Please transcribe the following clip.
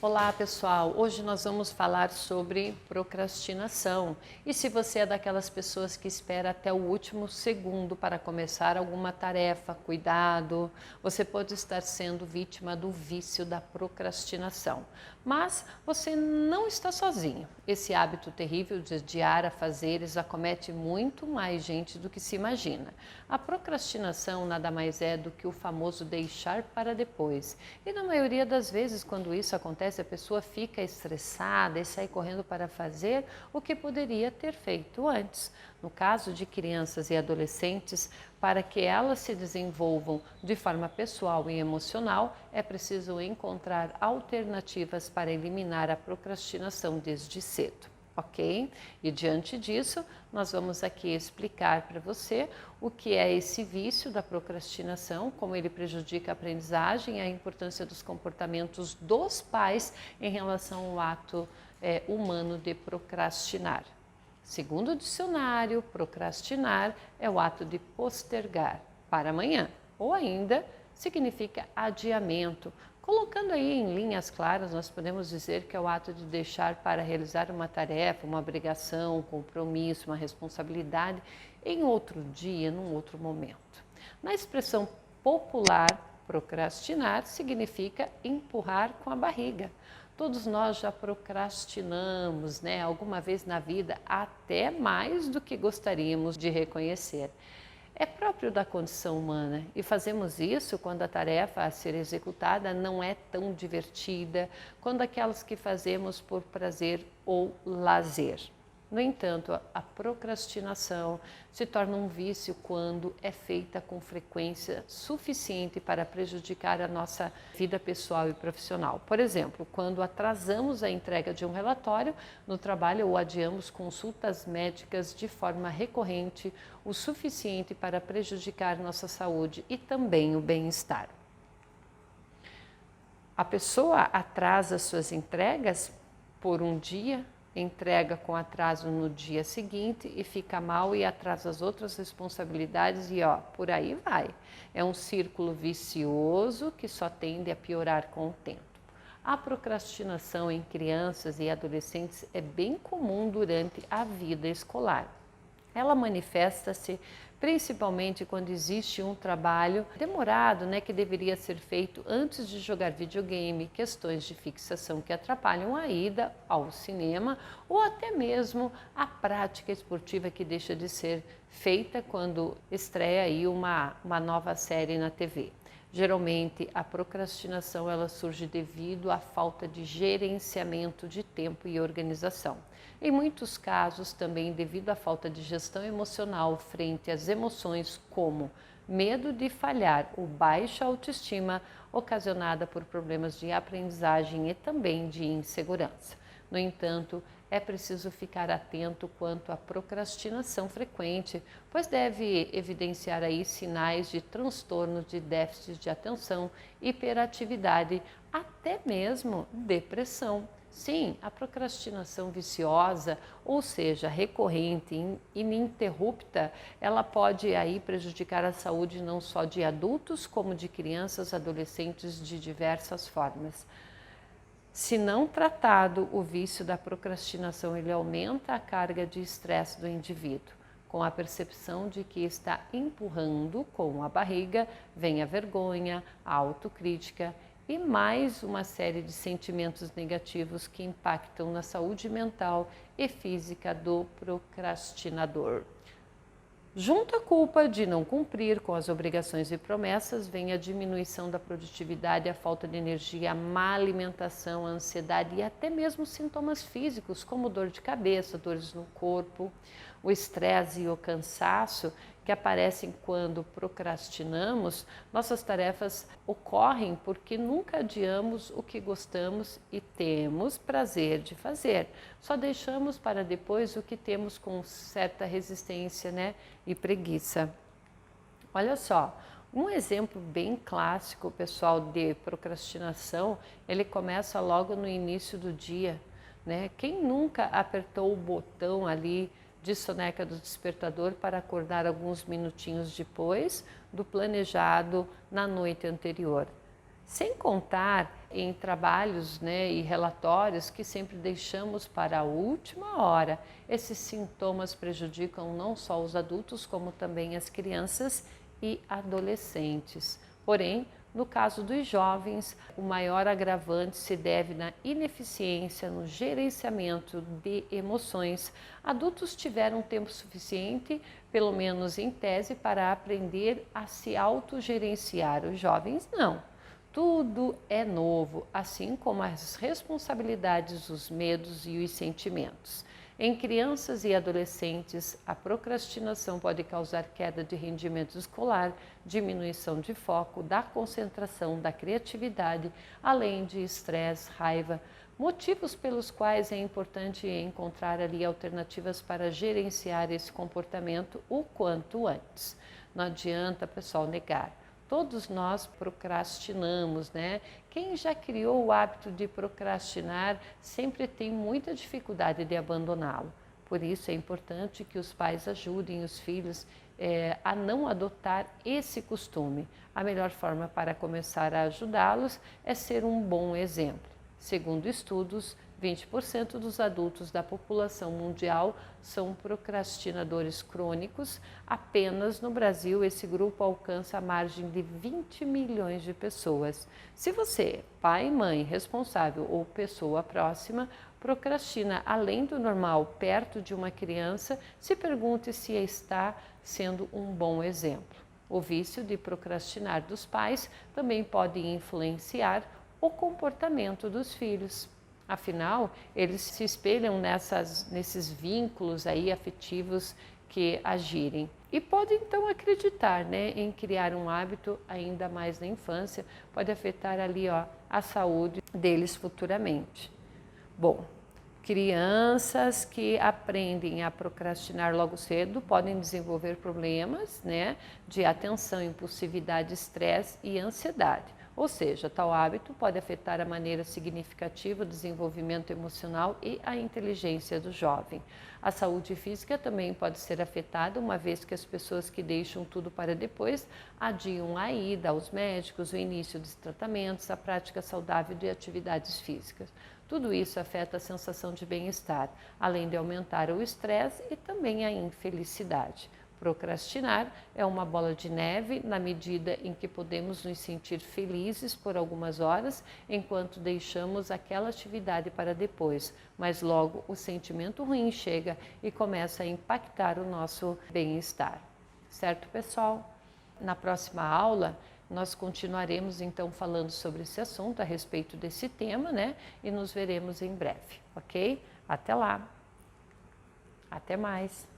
Olá pessoal, hoje nós vamos falar sobre procrastinação. E se você é daquelas pessoas que espera até o último segundo para começar alguma tarefa, cuidado, você pode estar sendo vítima do vício da procrastinação. Mas você não está sozinho. Esse hábito terrível de adiar afazeres acomete muito mais gente do que se imagina. A procrastinação nada mais é do que o famoso deixar para depois. E na maioria das vezes, quando isso acontece, a pessoa fica estressada e sai correndo para fazer o que poderia ter feito antes. No caso de crianças e adolescentes, para que elas se desenvolvam de forma pessoal e emocional, é preciso encontrar alternativas para eliminar a procrastinação desde cedo. Ok? E diante disso, nós vamos aqui explicar para você o que é esse vício da procrastinação, como ele prejudica a aprendizagem e a importância dos comportamentos dos pais em relação ao ato humano de procrastinar. Segundo o dicionário, procrastinar é o ato de postergar para amanhã, ou ainda significa adiamento. Colocando aí em linhas claras, nós podemos dizer que é o ato de deixar para realizar uma tarefa, uma obrigação, um compromisso, uma responsabilidade em outro dia, num outro momento. Na expressão popular, procrastinar significa empurrar com a barriga. Todos nós já procrastinamos, né, alguma vez na vida, até mais do que gostaríamos de reconhecer. É próprio da condição humana e fazemos isso quando a tarefa a ser executada não é tão divertida, quando aquelas que fazemos por prazer ou lazer. No entanto, a procrastinação se torna um vício quando é feita com frequência suficiente para prejudicar a nossa vida pessoal e profissional. Por exemplo, quando atrasamos a entrega de um relatório no trabalho ou adiamos consultas médicas de forma recorrente, o suficiente para prejudicar nossa saúde e também o bem-estar. A pessoa atrasa suas entregas por um dia, entrega com atraso no dia seguinte e fica mal e atrasa as outras responsabilidades e por aí vai. É um círculo vicioso que só tende a piorar com o tempo. A procrastinação em crianças e adolescentes é bem comum durante a vida escolar. Ela manifesta-se principalmente quando existe um trabalho demorado, que deveria ser feito antes de jogar videogame, questões de fixação que atrapalham a ida ao cinema ou até mesmo a prática esportiva que deixa de ser feita quando estreia aí uma nova série na TV. Geralmente, a procrastinação ela surge devido à falta de gerenciamento de tempo e organização. Em muitos casos, também devido à falta de gestão emocional frente às emoções como medo de falhar ou baixa autoestima ocasionada por problemas de aprendizagem e também de insegurança. No entanto, é preciso ficar atento quanto à procrastinação frequente, pois deve evidenciar aí sinais de transtorno de déficit de atenção, hiperatividade, até mesmo depressão. Sim, a procrastinação viciosa, ou seja, recorrente e ininterrupta, ela pode aí prejudicar a saúde não só de adultos, como de crianças, adolescentes de diversas formas. Se não tratado, o vício da procrastinação ele aumenta a carga de estresse do indivíduo. Com a percepção de que está empurrando com a barriga, vem a vergonha, a autocrítica e mais uma série de sentimentos negativos que impactam na saúde mental e física do procrastinador. Junto à culpa de não cumprir com as obrigações e promessas, vem a diminuição da produtividade, a falta de energia, a má alimentação, a ansiedade e até mesmo sintomas físicos, como dor de cabeça, dores no corpo, o estresse e o cansaço que aparecem quando procrastinamos. Nossas tarefas ocorrem porque nunca adiamos o que gostamos e temos prazer de fazer. Só deixamos para depois o que temos com certa resistência, e preguiça. Olha só, um exemplo bem clássico, pessoal, de procrastinação, ele começa logo no início do dia, Quem nunca apertou o botão ali de soneca do despertador para acordar alguns minutinhos depois do planejado na noite anterior? Sem contar em trabalhos, né, e relatórios que sempre deixamos para a última hora. Esses sintomas prejudicam não só os adultos, como também as crianças e adolescentes. Porém, no caso dos jovens, o maior agravante se deve na ineficiência no gerenciamento de emoções. Adultos tiveram tempo suficiente, pelo menos em tese, para aprender a se autogerenciar. Os jovens não. Tudo é novo, assim como as responsabilidades, os medos e os sentimentos. Em crianças e adolescentes, a procrastinação pode causar queda de rendimento escolar, diminuição de foco, da concentração, da criatividade, além de estresse, raiva, motivos pelos quais é importante encontrar ali alternativas para gerenciar esse comportamento o quanto antes. Não adianta, pessoal, negar. Todos nós procrastinamos, né? Quem já criou o hábito de procrastinar sempre tem muita dificuldade de abandoná-lo. Por isso é importante que os pais ajudem os filhos a não adotar esse costume. A melhor forma para começar a ajudá-los é ser um bom exemplo. Segundo estudos, 20% dos adultos da população mundial são procrastinadores crônicos. Apenas no Brasil, esse grupo alcança a margem de 20 milhões de pessoas. Se você, pai, mãe, responsável ou pessoa próxima, procrastina além do normal perto de uma criança, se pergunte se está sendo um bom exemplo. O vício de procrastinar dos pais também pode influenciar o comportamento dos filhos. Afinal, eles se espelham nesses vínculos aí afetivos que agirem. E pode então acreditar, né, em criar um hábito ainda mais na infância, pode afetar ali a saúde deles futuramente. Bom, crianças que aprendem a procrastinar logo cedo podem desenvolver problemas, né, de atenção, impulsividade, estresse e ansiedade. Ou seja, tal hábito pode afetar a maneira significativa do desenvolvimento emocional e a inteligência do jovem. A saúde física também pode ser afetada, uma vez que as pessoas que deixam tudo para depois adiam a ida aos médicos, o início dos tratamentos, a prática saudável de atividades físicas. Tudo isso afeta a sensação de bem-estar, além de aumentar o estresse e também a infelicidade. Procrastinar é uma bola de neve na medida em que podemos nos sentir felizes por algumas horas enquanto deixamos aquela atividade para depois, mas logo o sentimento ruim chega e começa a impactar o nosso bem-estar. Certo, pessoal? Na próxima aula, nós continuaremos então falando sobre esse assunto, a respeito desse tema, né? E nos veremos em breve, ok? Até lá! Até mais!